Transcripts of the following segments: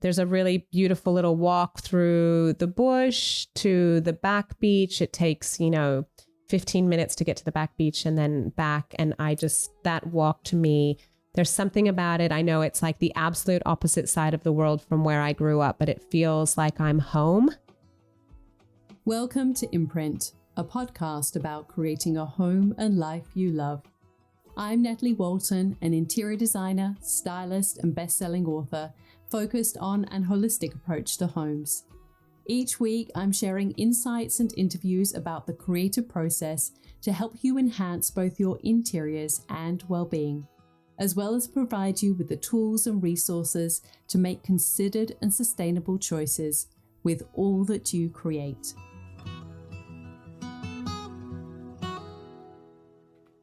There's a really beautiful little walk through the bush to the back beach. It takes, 15 minutes to get to the back beach and then back. And that walk to me, there's something about it. I know it's like the absolute opposite side of the world from where I grew up, but it feels like I'm home. Welcome to Imprint, a podcast about creating a home and life you love. I'm Natalie Walton, an interior designer, stylist, and best-selling author focused on an holistic approach to homes. Each week, I'm sharing insights and interviews about the creative process to help you enhance both your interiors and well-being, as well as provide you with the tools and resources to make considered and sustainable choices with all that you create.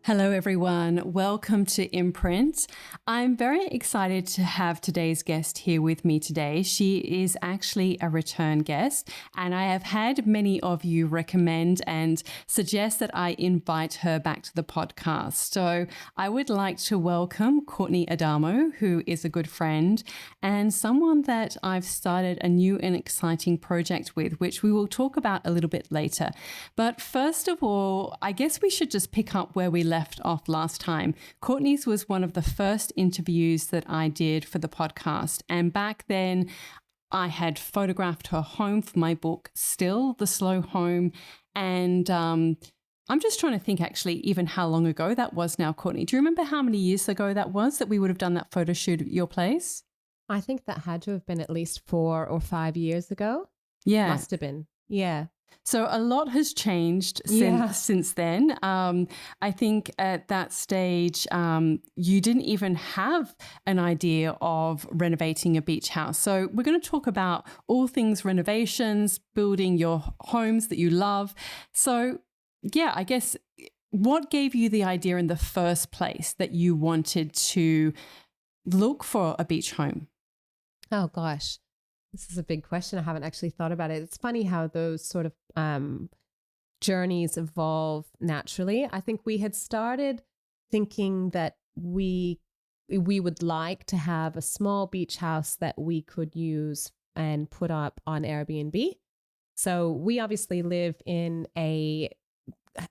Hello everyone, welcome to Imprint. I'm very excited to have today's guest here with me today. She is actually a return guest, and I have had many of you recommend and suggest that I invite her back to the podcast. So I would like to welcome Courtney Adamo, who is a good friend and someone that I've started a new and exciting project with, which we will talk about a little bit later. But first of all, I guess we should just pick up where we left off last time. Courtney's was one of the first interviews that I did for the podcast. And back then I had photographed her home for my book, Still, The Slow Home. And I'm just trying to think actually even how long ago that was now, Courtney. Do you remember how many years ago that was that we would have done that photo shoot at your place? I think that had to have been at least 4 or 5 years ago. Yeah. Must have been. Yeah. So a lot has changed since then. I think at that stage, you didn't even have an idea of renovating a beach house. So we're going to talk about all things renovations, building your homes that you love. So yeah, I guess what gave you the idea in the first place that you wanted to look for a beach home? Oh gosh. This is a big question. I haven't actually thought about it. It's funny how those sort of journeys evolve naturally. I think we had started thinking that we would like to have a small beach house that we could use and put up on Airbnb. So we obviously live in a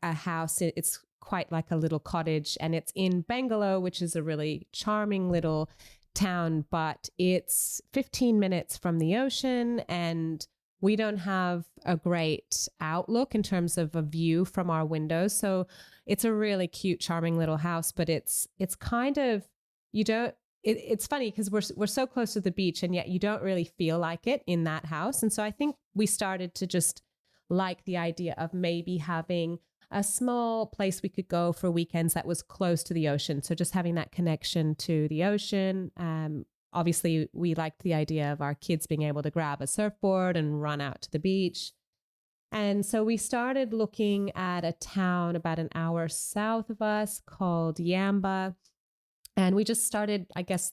house. It's quite like a little cottage, and it's in Bangalore, which is a really charming little town, but it's 15 minutes from the ocean, and we don't have a great outlook in terms of a view from our windows. So it's a really cute, charming little house, but it's kind of, it's funny because we're so close to the beach, and yet you don't really feel like it in that house. And so I think we started to just like the idea of maybe having a small place we could go for weekends that was close to the ocean. So just having that connection to the ocean. Obviously, we liked the idea of our kids being able to grab a surfboard and run out to the beach. And so we started looking at a town about an hour south of us called Yamba. And we just started, I guess,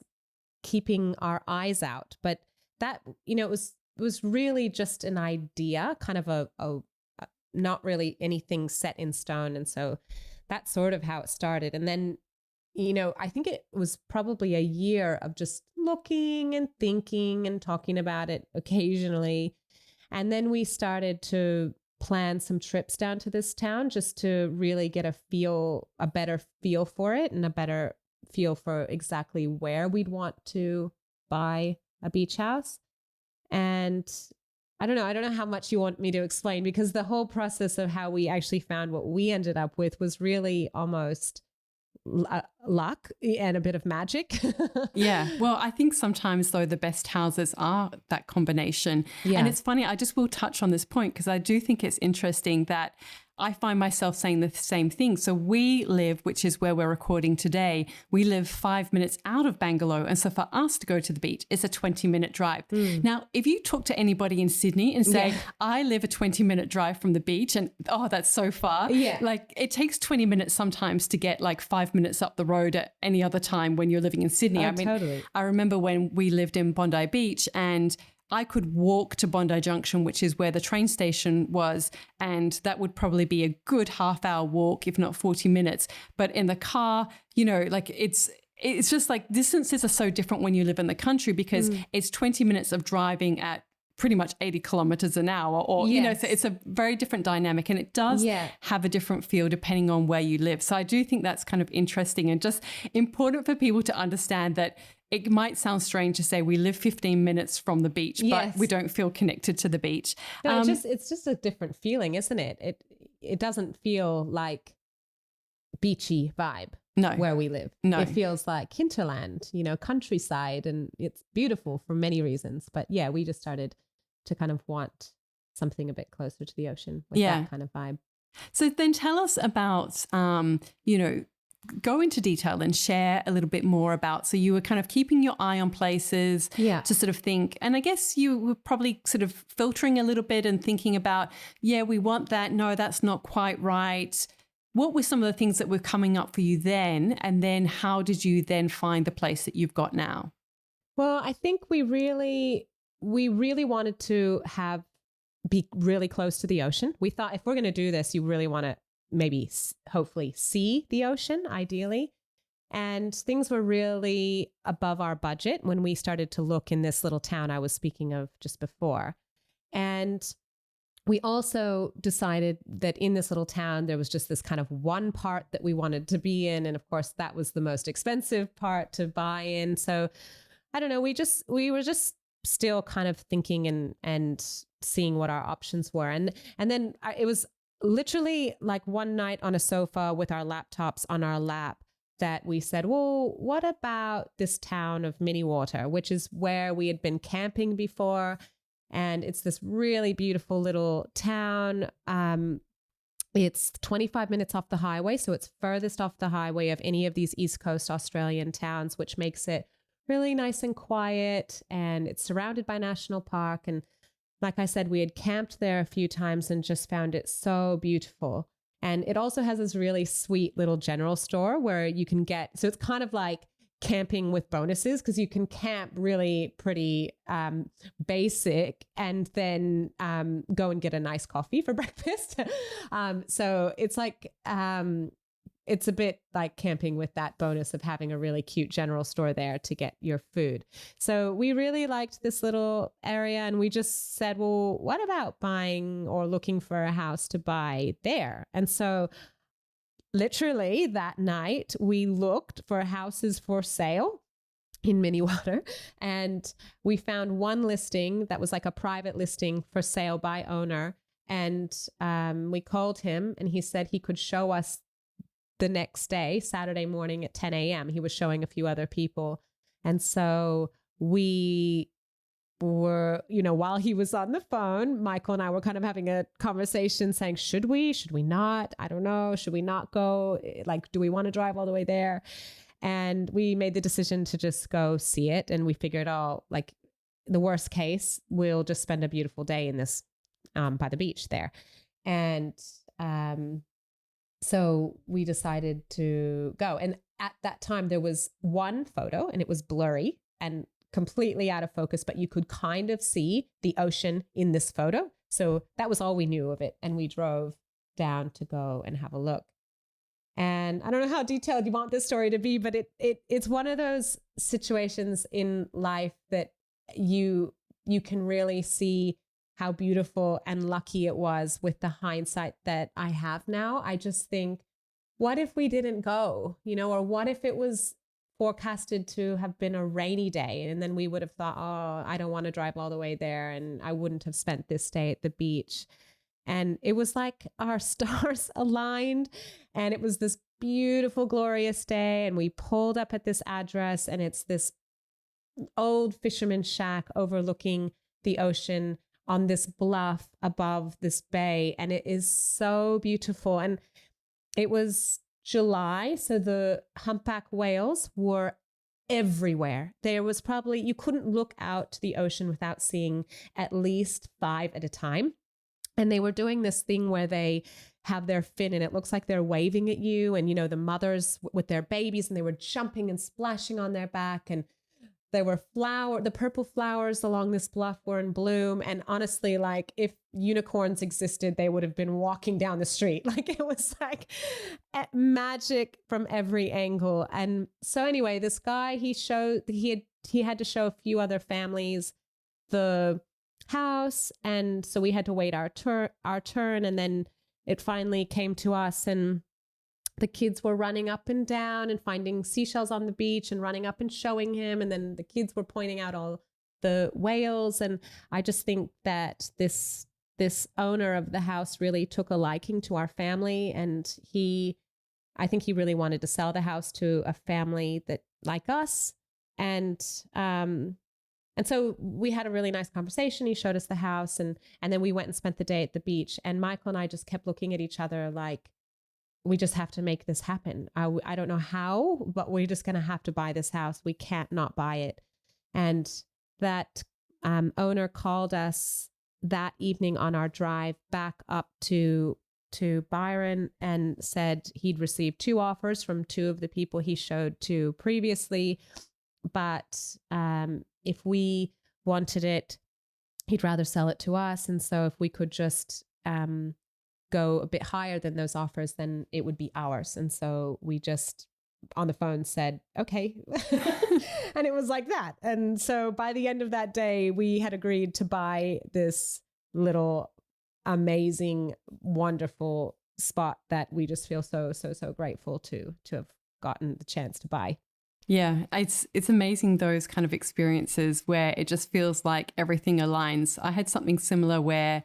keeping our eyes out. But that, it was really just an idea, kind of a not really anything set in stone. And so that's sort of how it started. And then, I think it was probably a year of just looking and thinking and talking about it occasionally. And then we started to plan some trips down to this town just to really get a better feel for it and a better feel for exactly where we'd want to buy a beach house. And I don't know how much you want me to explain, because the whole process of how we actually found what we ended up with was really almost luck and a bit of magic. Yeah. Well, I think sometimes though the best houses are that combination. Yeah. And it's funny, I just will touch on this point because I do think it's interesting that I find myself saying the same thing. So we live, which is where we're recording today, we live 5 minutes out of Bangalore. And so for us to go to the beach, it's a 20-minute drive. Now, if you talk to anybody in Sydney and say, I live a 20-minute drive from the beach and, oh, that's so far. Yeah. Like it takes 20 minutes sometimes to get like 5 minutes up the road at any other time when you're living in Sydney. Totally. I remember when we lived in Bondi Beach and I could walk to Bondi Junction, which is where the train station was, and that would probably be a good half-hour walk, if not 40 minutes. But in the car, like it's just like distances are so different when you live in the country because it's 20 minutes of driving at pretty much 80 kilometers an hour or, you know, so it's a very different dynamic and it does have a different feel depending on where you live. So I do think that's kind of interesting and just important for people to understand that it might sound strange to say we live 15 minutes from the beach, but we don't feel connected to the beach. No, it's just a different feeling, isn't it? It doesn't feel like beachy vibe. No. Where we live. No. It feels like hinterland, you know, countryside, and it's beautiful for many reasons. But yeah, we just started to kind of want something a bit closer to the ocean with that kind of vibe. So then tell us about, you know, go into detail and share a little bit more about, so you were kind of keeping your eye on places to sort of think, and I guess you were probably sort of filtering a little bit and thinking about, we want that. No, that's not quite right. What were some of the things that were coming up for you then? And then how did you then find the place that you've got now? Well, I think we really wanted to be really close to the ocean. We thought if we're going to do this, you really want to maybe hopefully see the ocean, ideally. And things were really above our budget when we started to look in this little town I was speaking of just before. And we also decided that in this little town, there was just this kind of one part that we wanted to be in. And of course, that was the most expensive part to buy in. So I don't know, we were just still kind of thinking and seeing what our options were. And then it was literally like one night on a sofa with our laptops on our lap that we said, well, what about this town of Minnewater, which is where we had been camping before. And it's this really beautiful little town. It's 25 minutes off the highway. So it's furthest off the highway of any of these East Coast Australian towns, which makes it really nice and quiet. And it's surrounded by national park. And like I said, we had camped there a few times and just found it so beautiful. And it also has this really sweet little general store where you can so it's kind of like camping with bonuses, because you can camp really pretty basic and then go and get a nice coffee for breakfast. So it's like it's a bit like camping with that bonus of having a really cute general store there to get your food. So we really liked this little area, and we just said, well, what about buying or looking for a house to buy there? And so literally that night, we looked for houses for sale in Minnewater, and we found one listing that was like a private listing for sale by owner. And we called him, and he said he could show us the next day, Saturday morning at 10 a.m. He was showing a few other people. And so we were, you know, while he was on the phone, Michael and I were kind of having a conversation saying, should we not? I don't know. Should we not go? Like, do we want to drive all the way there? And we made the decision to just go see it. And we figured, like the worst case, we'll just spend a beautiful day in this, by the beach there. And, so we decided to go. And at that time, there was one photo, and it was blurry and completely out of focus, but you could kind of see the ocean in this photo. So that was all we knew of it. And we drove down to go and have a look. And I don't know how detailed you want this story to be, but it's one of those situations in life that you can really see how beautiful and lucky it was with the hindsight that I have now. I just think, what if we didn't go, you know, or what if it was forecasted to have been a rainy day, and then we would have thought, I don't want to drive all the way there, and I wouldn't have spent this day at the beach. And it was like our stars aligned, and it was this beautiful, glorious day. And we pulled up at this address, and it's this old fisherman's shack overlooking the ocean on this bluff above this bay. And it is so beautiful. And it was July, so the humpback whales were everywhere. There was probably, you couldn't look out to the ocean without seeing at least 5 at a time. And they were doing this thing where they have their fin and it looks like they're waving at you. And, you know, the mothers with their babies, and they were jumping and splashing on their back. And there were the purple flowers along this bluff were in bloom. And honestly, like if unicorns existed, they would have been walking down the street. Like it was like magic from every angle. And so anyway, this guy, he had to show a few other families the house. And so we had to wait our turn. And then it finally came to us, and the kids were running up and down and finding seashells on the beach and running up and showing him. And then the kids were pointing out all the whales. And I just think that this owner of the house really took a liking to our family. And I think he really wanted to sell the house to a family that like us. And so we had a really nice conversation. He showed us the house, and then we went and spent the day at the beach. And Michael and I just kept looking at each other like, we just have to make this happen. I don't know how, but we're just going to have to buy this house. We can't not buy it. And that owner called us that evening on our drive back up to Byron and said he'd received 2 offers from 2 of the people he showed to previously. But if we wanted it, he'd rather sell it to us. And so if we could just go a bit higher than those offers, then it would be ours. And so we just on the phone said, okay. And it was like that. And so by the end of that day, we had agreed to buy this little amazing, wonderful spot that we just feel so grateful to have gotten the chance to buy. Yeah, it's amazing, those kind of experiences where it just feels like everything aligns. I had something similar where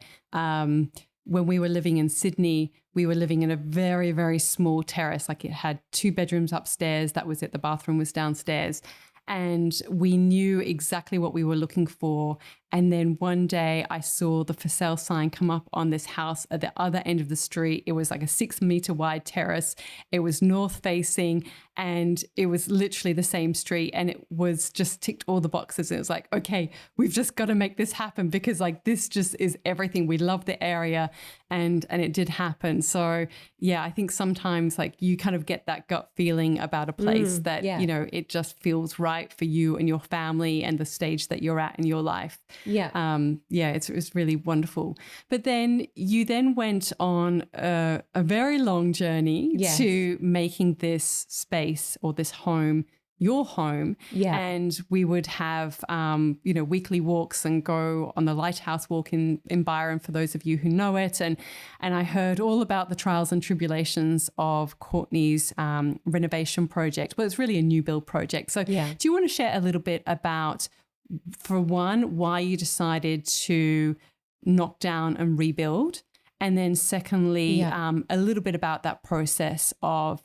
when we were living in Sydney, we were living in a very, very small terrace. Like it had 2 bedrooms upstairs. That was it. The bathroom was downstairs. And we knew exactly what we were looking for. And then one day I saw the for sale sign come up on this house at the other end of the street. It was like a 6-meter wide terrace. It was north facing, and it was literally the same street. And it was just ticked all the boxes. And it was like, okay, we've just got to make this happen, because like this just is everything. We love the area, and it did happen. So yeah, I think sometimes like you kind of get that gut feeling about a place that, you know, it just feels right for you and your family and the stage that you're at in your life. Yeah. It's really wonderful. But then you then went on a very long journey to making this space or this home your home. Yeah. And we would have, weekly walks and go on the Lighthouse Walk in Byron, for those of you who know it. And I heard all about the trials and tribulations of Courtney's renovation project. Well, it's really a new build project. So do you want to share a little bit about, for one, why you decided to knock down and rebuild? And then secondly, a little bit about that process of,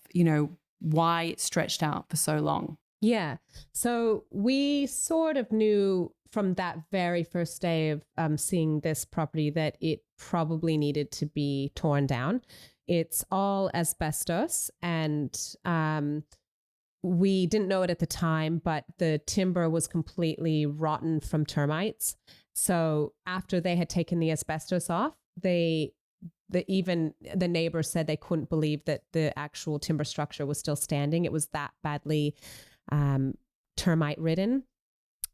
why it stretched out for so long. Yeah. So we sort of knew from that very first day of seeing this property that it probably needed to be torn down. It's all asbestos, and we didn't know it at the time, but the timber was completely rotten from termites. So after they had taken the asbestos off, even the neighbors said they couldn't believe that the actual timber structure was still standing. It was that badly termite ridden.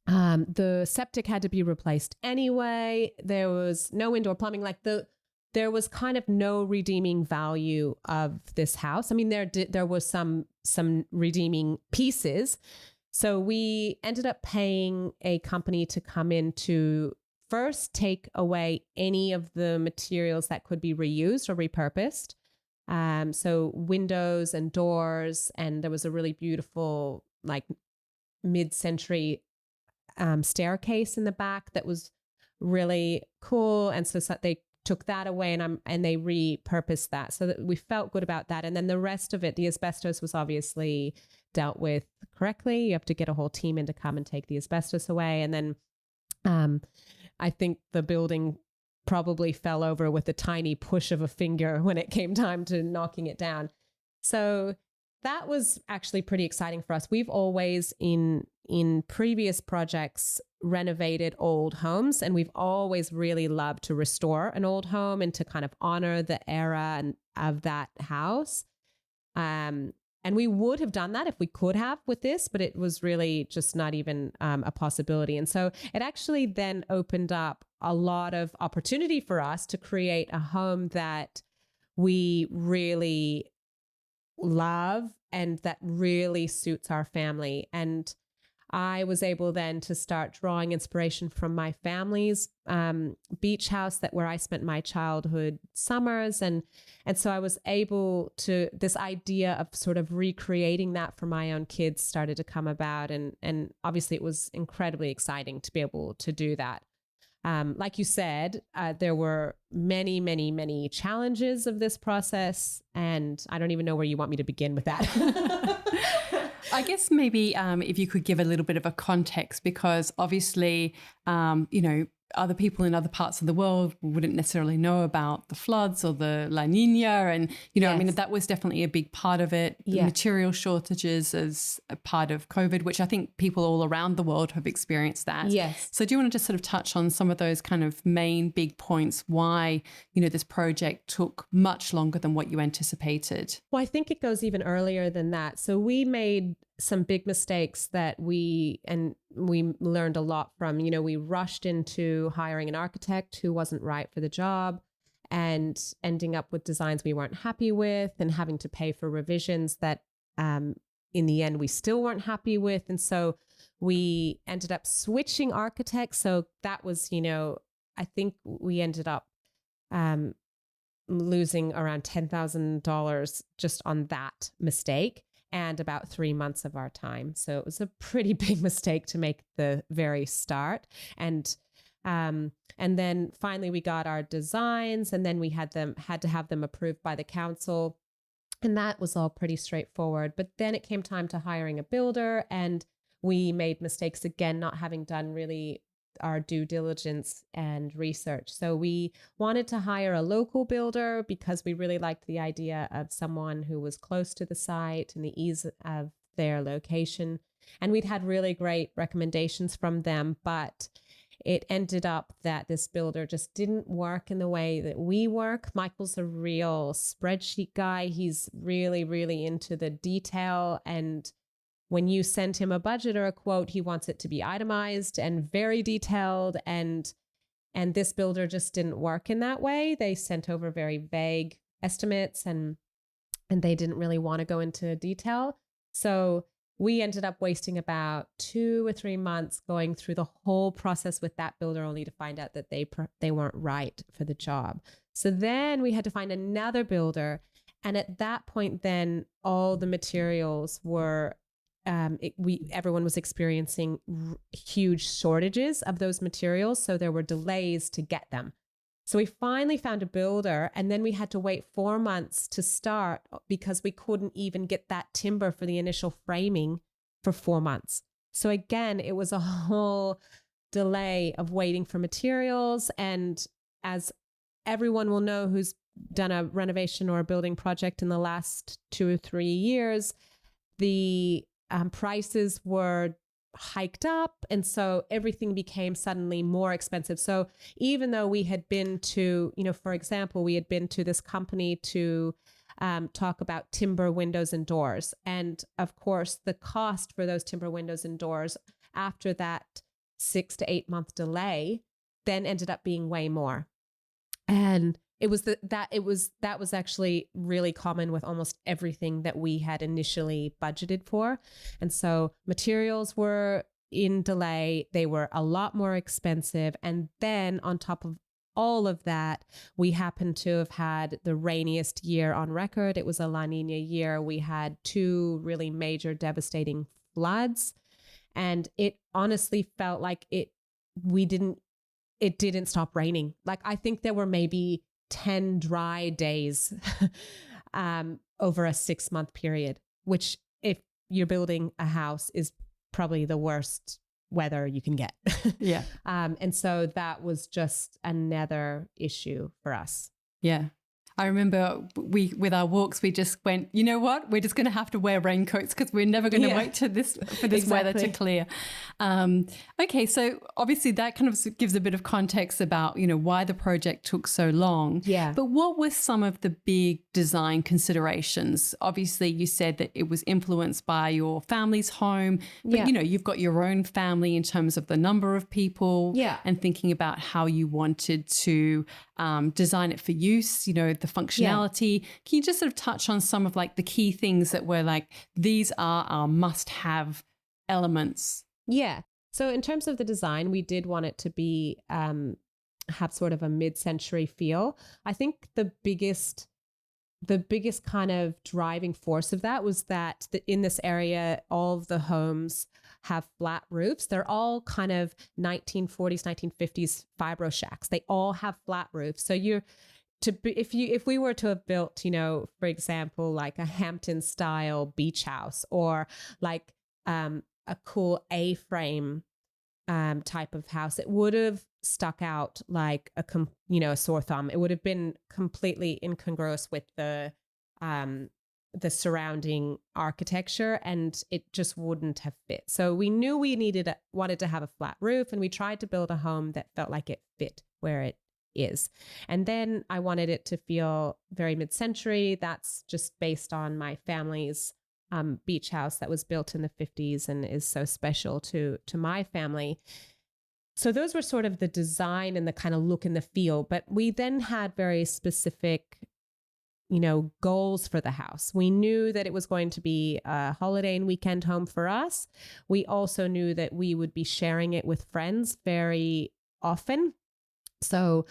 The septic had to be replaced anyway. There was no indoor plumbing. There was kind of no redeeming value of this house. I mean, there was some redeeming pieces. So we ended up paying a company to come in to first take away any of the materials that could be reused or repurposed. So windows and doors, and there was a really beautiful like mid-century staircase in the back that was really cool. And so they took that away and they repurposed that, so that we felt good about that. And then the rest of it, the asbestos was obviously dealt with correctly. You have to get a whole team in to come and take the asbestos away. And then I think the building probably fell over with a tiny push of a finger when it came time to knocking it down. So that was actually pretty exciting for us. We've always in previous projects renovated old homes, and we've always really loved to restore an old home and to kind of honor the era of that house. And And we would have done that if we could have with this, but it was really just not even a possibility. And so it actually then opened up a lot of opportunity for us to create a home that we really love and that really suits our family. And I was able then to start drawing inspiration from my family's beach house where I spent my childhood summers. And so I was able to, this idea of sort of recreating that for my own kids started to come about. And obviously it was incredibly exciting to be able to do that. Like you said, there were many, many, many challenges of this process. And I don't even know where you want me to begin with that. I guess maybe if you could give a little bit of a context, because obviously, other people in other parts of the world wouldn't necessarily know about the floods or the La Nina. And, I mean, that was definitely a big part of it. The material shortages as a part of COVID, which I think people all around the world have experienced that. Yes. So do you want to just sort of touch on some of those kind of main big points why, this project took much longer than what you anticipated? Well, I think it goes even earlier than that. So we made some big mistakes that we learned a lot from. We rushed into hiring an architect who wasn't right for the job and ending up with designs we weren't happy with and having to pay for revisions that in the end we still weren't happy with. And so we ended up switching architects. So that was, I think we ended up losing around $10,000 just on that mistake, and about 3 months of our time. So it was a pretty big mistake to make the very start. And then finally we got our designs, and then we had to have them approved by the council. And that was all pretty straightforward. But then it came time to hiring a builder, and we made mistakes again, not having done really our due diligence and research. So we wanted to hire a local builder because we really liked the idea of someone who was close to the site and the ease of their location. And we'd had really great recommendations from them, but it ended up that this builder just didn't work in the way that we work. Michael's a real spreadsheet guy. He's really, really into the detail, and when you send him a budget or a quote, he wants it to be itemized and very detailed. And this builder just didn't work in that way. They sent over very vague estimates, and they didn't really want to go into detail. So we ended up wasting about 2 or 3 months going through the whole process with that builder, only to find out that they weren't right for the job. So then we had to find another builder. And at that point, then all the materials were everyone was experiencing huge shortages of those materials. So there were delays to get them. So we finally found a builder, and then we had to wait 4 months to start because we couldn't even get that timber for the initial framing for 4 months. So again, it was a whole delay of waiting for materials. And as everyone will know who's done a renovation or a building project in the last 2 or 3 years, the prices were hiked up. And so everything became suddenly more expensive. So even though we had been to, for example, we had been to this company to talk about timber windows and doors. And of course, the cost for those timber windows and doors after that 6 to 8 month delay then ended up being way more. And it was that was actually really common with almost everything that we had initially budgeted for. And so materials were in delay. They were a lot more expensive. And then on top of all of that, we happened to have had the rainiest year on record. It was a La Nina year. We had 2 really major devastating floods. And it honestly felt like it didn't stop raining. Like, I think there were maybe 10 dry days over a 6-month period, which if you're building a house is probably the worst weather you can get. Yeah. And so that was just another issue for us. Yeah. I remember with our walks, we just went, you know what? We're just going to have to wear raincoats because we're never going to wait for this weather to clear. Okay, so obviously that kind of gives a bit of context about, why the project took so long. Yeah. But what were some of the big design considerations? Obviously, you said that it was influenced by your family's home, but you've got your own family in terms of the number of people and thinking about how you wanted to design it for use, the functionality. Can you just sort of touch on some of like the key things that were like, these are our must-have elements? Yeah. So in terms of the design, we did want it to be have sort of a mid-century feel. I think the biggest kind of driving force of that was that in this area, all of the homes have flat roofs. They're all kind of 1940s, 1950s fibro shacks. They all have flat roofs. So if we were to have built, for example, like a Hampton style beach house or like a cool A-frame type of house, it would have stuck out like a sore thumb. It would have been completely incongruous with the surrounding architecture, and it just wouldn't have fit. So we knew we wanted to have a flat roof, and we tried to build a home that felt like it fit where it is. And then I wanted it to feel very mid-century. That's just based on my family's beach house that was built in the 50s and is so special to my family. So those were sort of the design and the kind of look and the feel. But we then had very specific, goals for the house. We knew that it was going to be a holiday and weekend home for us. We also knew that we would be sharing it with friends very often. So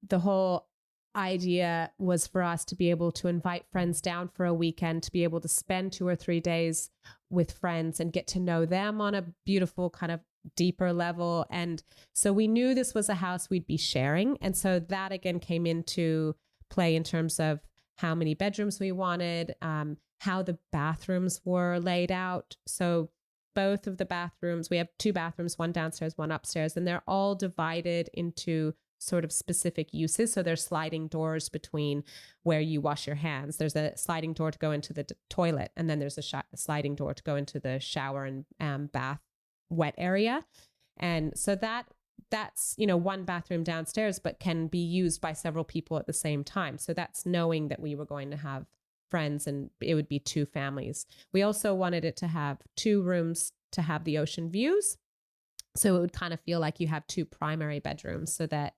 the whole idea was for us to be able to invite friends down for a weekend, to be able to spend 2 or 3 days with friends and get to know them on a beautiful kind of deeper level. And so we knew this was a house we'd be sharing. And so that again came into play in terms of how many bedrooms we wanted, how the bathrooms were laid out. So both of the bathrooms, we have 2 bathrooms, one downstairs, one upstairs, and they're all divided into sort of specific uses. So there's sliding doors between where you wash your hands. There's a sliding door to go into the toilet, and then there's a sliding door to go into the shower and bath wet area. And so that's one bathroom downstairs, but can be used by several people at the same time. So that's knowing that we were going to have friends and it would be 2 families. We also wanted it to have 2 rooms to have the ocean views. So it would kind of feel like you have 2 primary bedrooms, so that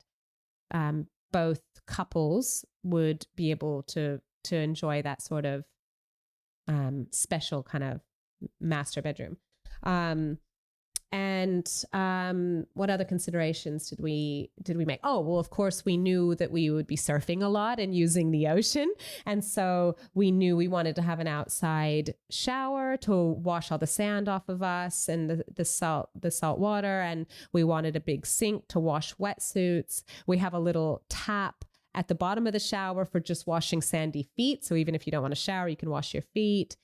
both couples would be able to enjoy that sort of special kind of master bedroom. And what other considerations did we make? Oh, well, of course, we knew that we would be surfing a lot and using the ocean. And so we knew we wanted to have an outside shower to wash all the sand off of us and the salt water. And we wanted a big sink to wash wetsuits. We have a little tap at the bottom of the shower for just washing sandy feet. So even if you don't want to shower, you can wash your feet.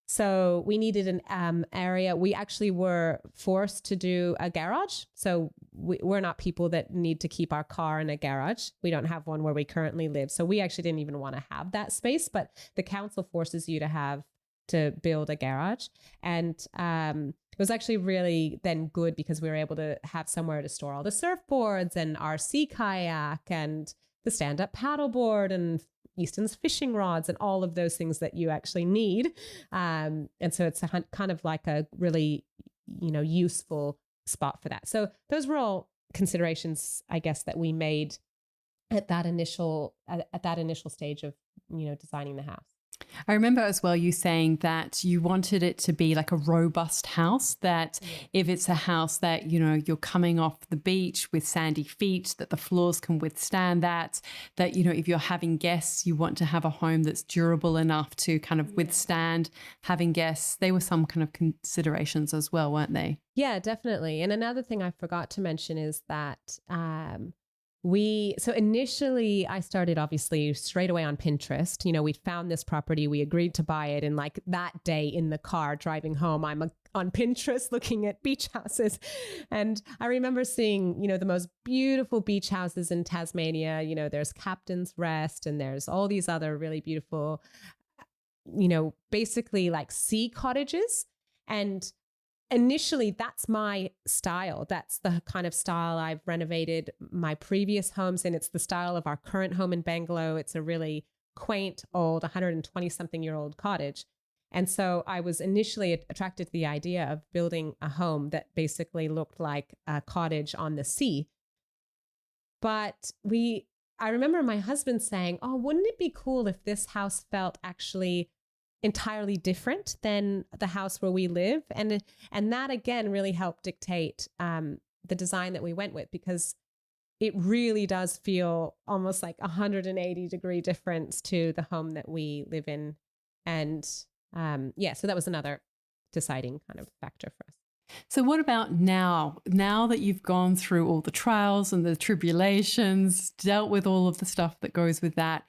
So we needed an area. We actually were forced to do a garage. So we're not people that need to keep our car in a garage. We don't have one where we currently live. So we actually didn't even want to have that space, but the council forces you to build a garage. And it was actually really then good because we were able to have somewhere to store all the surfboards and our sea kayak and the stand-up paddleboard and Easton's fishing rods and all of those things that you actually need. And so it's kind of like a really, useful spot for that. So those were all considerations, I guess, that we made at that initial stage of, designing the house. I remember as well you saying that you wanted it to be like a robust house, that if it's a house that, you're coming off the beach with sandy feet, that the floors can withstand that, if you're having guests, you want to have a home that's durable enough to kind of withstand having guests. They were some kind of considerations as well, weren't they? Yeah, definitely. And another thing I forgot to mention is that So initially I started obviously straight away on Pinterest. We found this property, we agreed to buy it. And like that day in the car driving home, I'm on Pinterest looking at beach houses. And I remember seeing, the most beautiful beach houses in Tasmania. There's Captain's Rest and there's all these other really beautiful, basically like sea cottages. And initially, that's my style. That's the kind of style I've renovated my previous homes in. It's the style of our current home in Bangalow. It's a really quaint, old, 120-something-year-old cottage. And so I was initially attracted to the idea of building a home that basically looked like a cottage on the sea. But I remember my husband saying, oh, wouldn't it be cool if this house felt actually entirely different than the house where we live? And that again really helped dictate the design that we went with, because it really does feel almost like 180-degree difference to the home that we live in. And so that was another deciding kind of factor for us. So what about now? Now that you've gone through all the trials and the tribulations, dealt with all of the stuff that goes with that,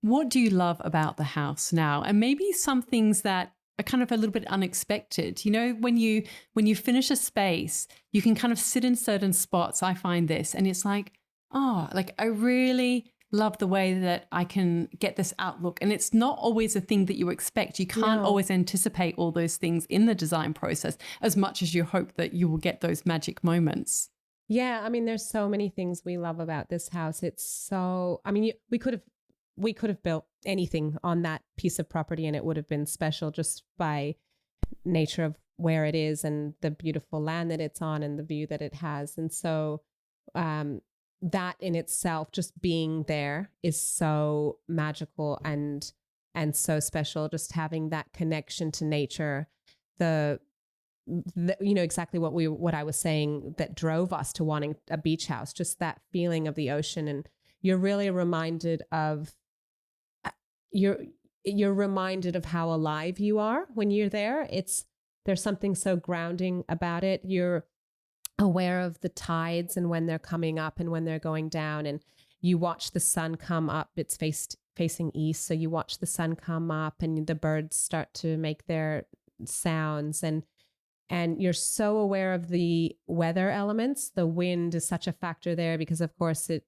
what do you love about the house now? And maybe some things that are kind of a little bit unexpected. When you finish a space, you can kind of sit in certain spots. I find this, and it's like, oh, like I really love the way that I can get this outlook. And it's not always a thing that you expect. You can't always anticipate all those things in the design process as much as you hope that you will get those magic moments. Yeah, I mean, there's so many things we love about this house. It's so, I mean, we could have built anything on that piece of property and it would have been special just by nature of where it is and the beautiful land that it's on and the view that it has. And so that in itself, just being there, is so magical and so special. Just having that connection to nature, exactly what I was saying that drove us to wanting a beach house, just that feeling of the ocean. And you're really reminded of you're reminded of how alive you are when you're there. There's something so grounding about it. You're aware of the tides and when they're coming up and when they're going down, and you watch the sun come up. It's facing east, so you watch the sun come up and the birds start to make their sounds, and you're so aware of the weather elements. The wind is such a factor there because of course it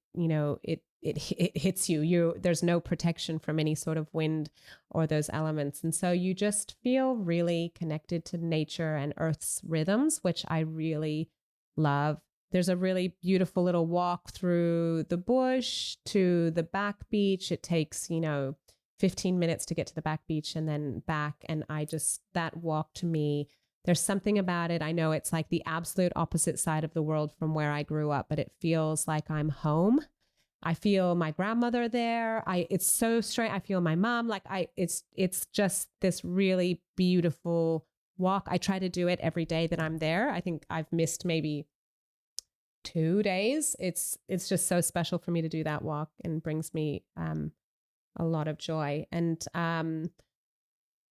hits you. There's no protection from any sort of wind or those elements. And so you just feel really connected to nature and Earth's rhythms, which I really love. There's a really beautiful little walk through the bush to the back beach. It takes, 15 minutes to get to the back beach and then back. And that walk to me, there's something about it. I know it's like the absolute opposite side of the world from where I grew up, but it feels like I'm home. I feel my grandmother there. It's so strange. I feel my mom. It's just this really beautiful walk. I try to do it every day that I'm there. I think I've missed maybe 2 days. It's just so special for me to do that walk and brings me a lot of joy. And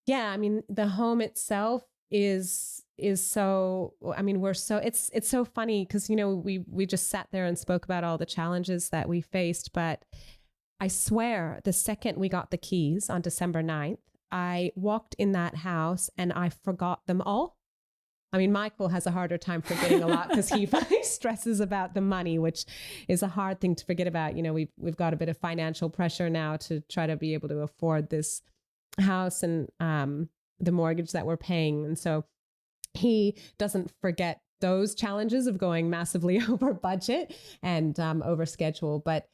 the home itself is so, it's so funny because, we just sat there and spoke about all the challenges that we faced. But I swear the second we got the keys on December 9th, I walked in that house and I forgot them all. I mean, Michael has a harder time forgetting a lot because he stresses about the money, which is a hard thing to forget about. We've got a bit of financial pressure now to try to be able to afford this house and the mortgage that we're paying. And so he doesn't forget those challenges of going massively over budget and over schedule. But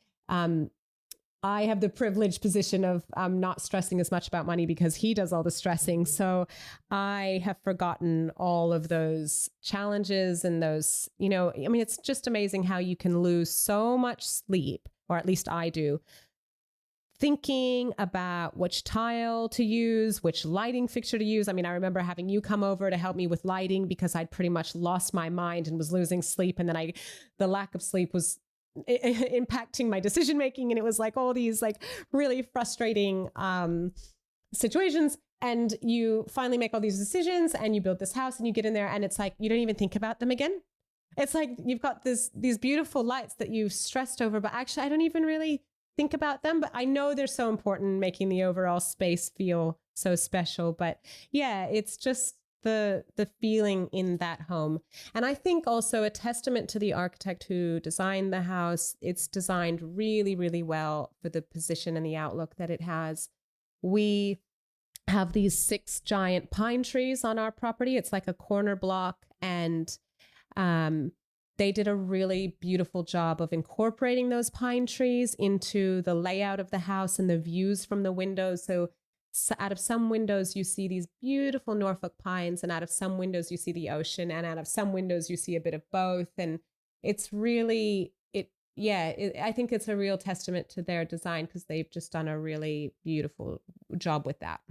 I have the privileged position of not stressing as much about money because he does all the stressing. So I have forgotten all of those challenges and those, it's just amazing how you can lose so much sleep, or at least I do, thinking about which tile to use, which lighting fixture to use. I mean, I remember having you come over to help me with lighting because I'd pretty much lost my mind and was losing sleep. And then the lack of sleep was impacting my decision making. And it was like all these like really frustrating situations. And you finally make all these decisions and you build this house and you get in there and it's like, you don't even think about them again. It's like you've got these beautiful lights that you've stressed over, but actually I don't even really think about them, but I know they're so important, making the overall space feel so special. But yeah, it's just the feeling in that home. And I think also a testament to the architect who designed the house. It's designed really, really well for the position and the outlook that it has. We have these 6 giant pine trees on our property. It's like a corner block, and they did a really beautiful job of incorporating those pine trees into the layout of the house and the views from the windows. So out of some windows, you see these beautiful Norfolk pines, and out of some windows, you see the ocean, and out of some windows, you see a bit of both. And it's really, I think it's a real testament to their design, because they've just done a really beautiful job with that.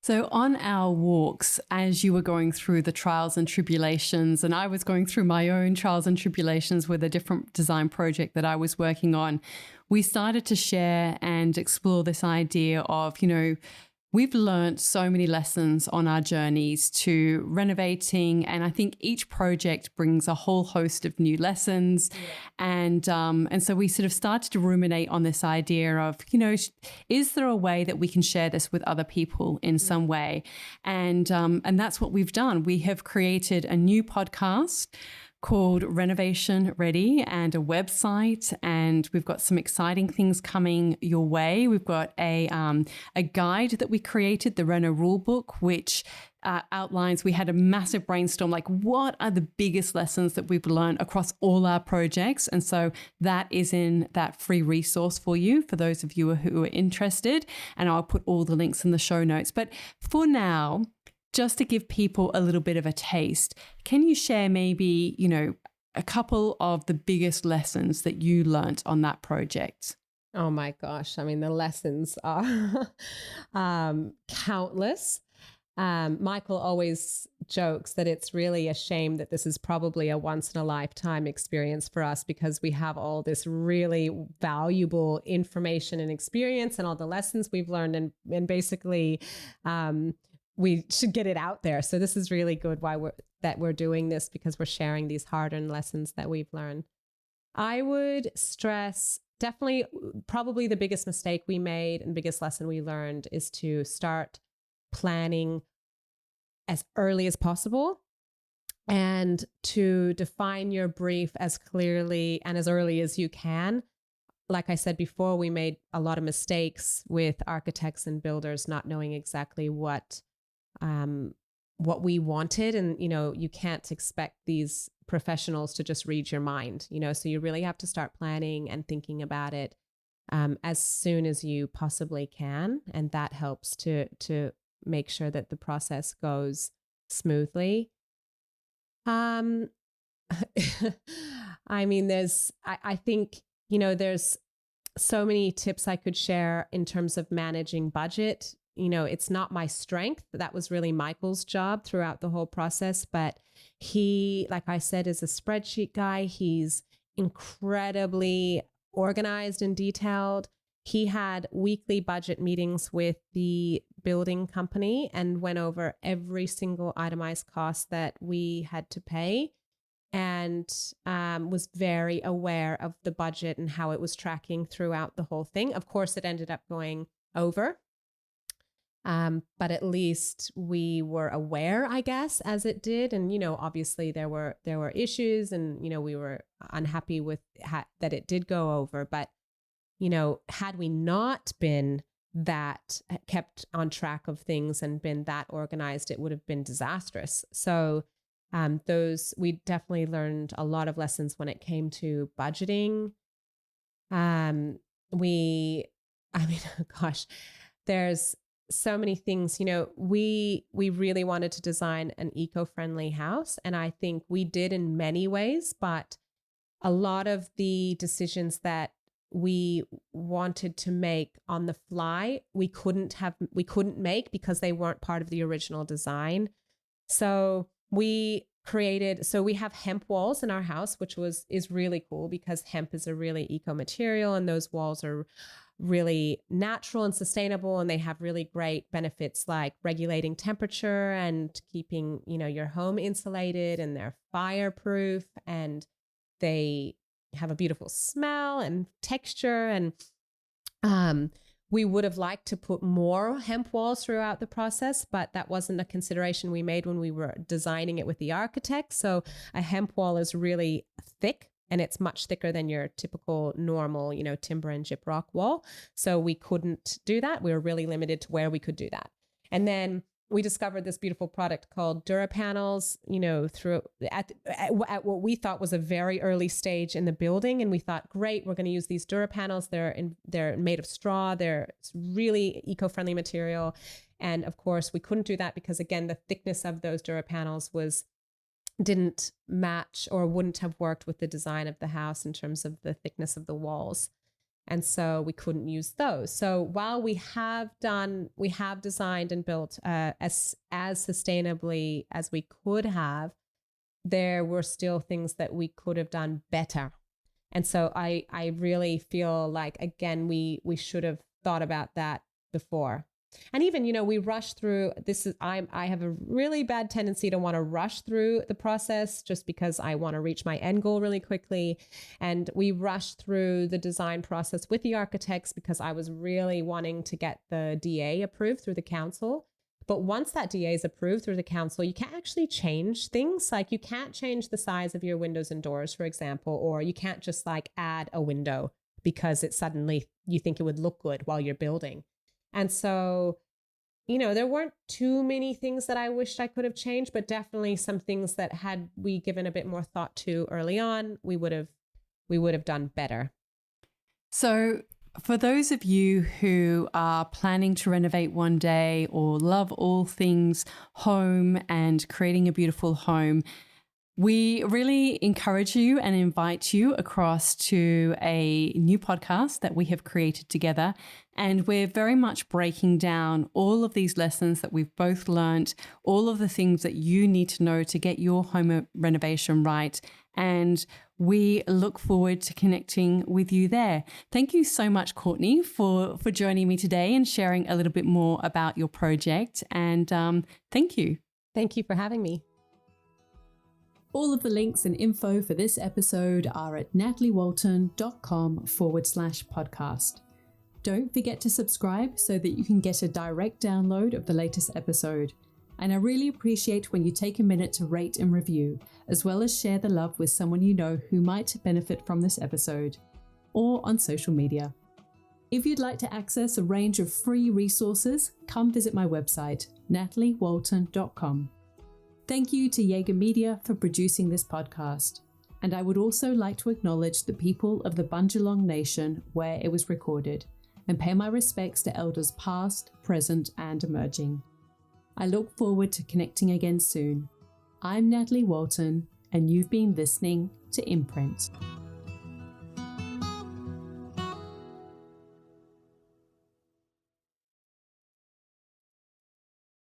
So on our walks, as you were going through the trials and tribulations, and I was going through my own trials and tribulations with a different design project that I was working on, we started to share and explore this idea of, we've learned so many lessons on our journeys to renovating. And I think each project brings a whole host of new lessons. Yeah. And so we sort of started to ruminate on this idea of, is there a way that we can share this with other people in some way? And that's what we've done. We have created a new podcast called Renovation Ready, and a website, and we've got some exciting things coming your way. We've got a guide that we created, the Reno Rulebook, which outlines, we had a massive brainstorm, like what are the biggest lessons that we've learned across all our projects. And so that is in that free resource for you, for those of you who are interested, and I'll put all the links in the show notes. But for now, just to give people a little bit of a taste, can you share maybe, a couple of the biggest lessons that you learnt on that project? Oh my gosh. I mean, the lessons are countless. Michael always jokes that it's really a shame that this is probably a once in a lifetime experience for us, because we have all this really valuable information and experience and all the lessons we've learned, and basically, we should get it out there. So this is really good that we're doing this, because we're sharing these hard-earned lessons that we've learned. I would stress, definitely, probably the biggest mistake we made and biggest lesson we learned is to start planning as early as possible, and to define your brief as clearly and as early as you can. Like I said before, we made a lot of mistakes with architects and builders not knowing exactly what we wanted. And, you can't expect these professionals to just read your mind, so you really have to start planning and thinking about it as soon as you possibly can. And that helps to make sure that the process goes smoothly. I mean, I think, there's so many tips I could share in terms of managing budget. It's not my strength. That was really Michael's job throughout the whole process. But he, like I said, is a spreadsheet guy. He's incredibly organized and detailed. He had weekly budget meetings with the building company and went over every single itemized cost that we had to pay, and was very aware of the budget and how it was tracking throughout the whole thing. Of course, it ended up going over. But at least we were aware, I guess, as it did. And, obviously there were issues, and, we were unhappy with that it did go over. But, had we not been that kept on track of things and been that organized, it would have been disastrous. So we definitely learned a lot of lessons when it came to budgeting. Gosh, there's so many things. We really wanted to design an eco-friendly house, and I think we did in many ways, but a lot of the decisions that we wanted to make on the fly, we couldn't make because they weren't part of the original design. So we have hemp walls in our house, which is really cool, because hemp is a really eco material, and those walls are really natural and sustainable, and they have really great benefits like regulating temperature and keeping, your home insulated, and they're fireproof, and they have a beautiful smell and texture. And we would have liked to put more hemp walls throughout the process, but that wasn't a consideration we made when we were designing it with the architect. So a hemp wall is really thick, and it's much thicker than your typical normal, timber and gyprock wall. So we couldn't do that. We were really limited to where we could do that. And then we discovered this beautiful product called DuraPanels, through at what we thought was a very early stage in the building. And we thought, great, we're going to use these DuraPanels. They're made of straw. They're really eco-friendly material. And of course, we couldn't do that because, again, the thickness of those DuraPanels didn't match or wouldn't have worked with the design of the house in terms of the thickness of the walls. And so we couldn't use those. So while we have designed and built as sustainably as we could have, there were still things that we could have done better. And so I really feel like, again, we should have thought about that before. And even, we rush through this. I have a really bad tendency to want to rush through the process just because I want to reach my end goal really quickly. And we rushed through the design process with the architects because I was really wanting to get the DA approved through the council. But once that DA is approved through the council, you can't actually change things. Like you can't change the size of your windows and doors, for example, or you can't just add a window because it suddenly you think it would look good while you're building. And so, there weren't too many things that I wished I could have changed, but definitely some things that had we given a bit more thought to early on, we would have done better. So for those of you who are planning to renovate one day or love all things home and creating a beautiful home, we really encourage you and invite you across to a new podcast that we have created together. And we're very much breaking down all of these lessons that we've both learned, all of the things that you need to know to get your home renovation right. And we look forward to connecting with you there. Thank you so much, Courtney, for joining me today and sharing a little bit more about your project. And thank you. Thank you for having me. All of the links and info for this episode are at nataliewalton.com/podcast. Don't forget to subscribe so that you can get a direct download of the latest episode. And I really appreciate when you take a minute to rate and review, as well as share the love with someone you know who might benefit from this episode, or on social media. If you'd like to access a range of free resources, come visit my website, nataliewalton.com. Thank you to Jaeger Media for producing this podcast. And I would also like to acknowledge the people of the Bundjalung Nation where it was recorded, and pay my respects to elders past, present, and emerging. I look forward to connecting again soon. I'm Natalie Walton, and you've been listening to Imprint.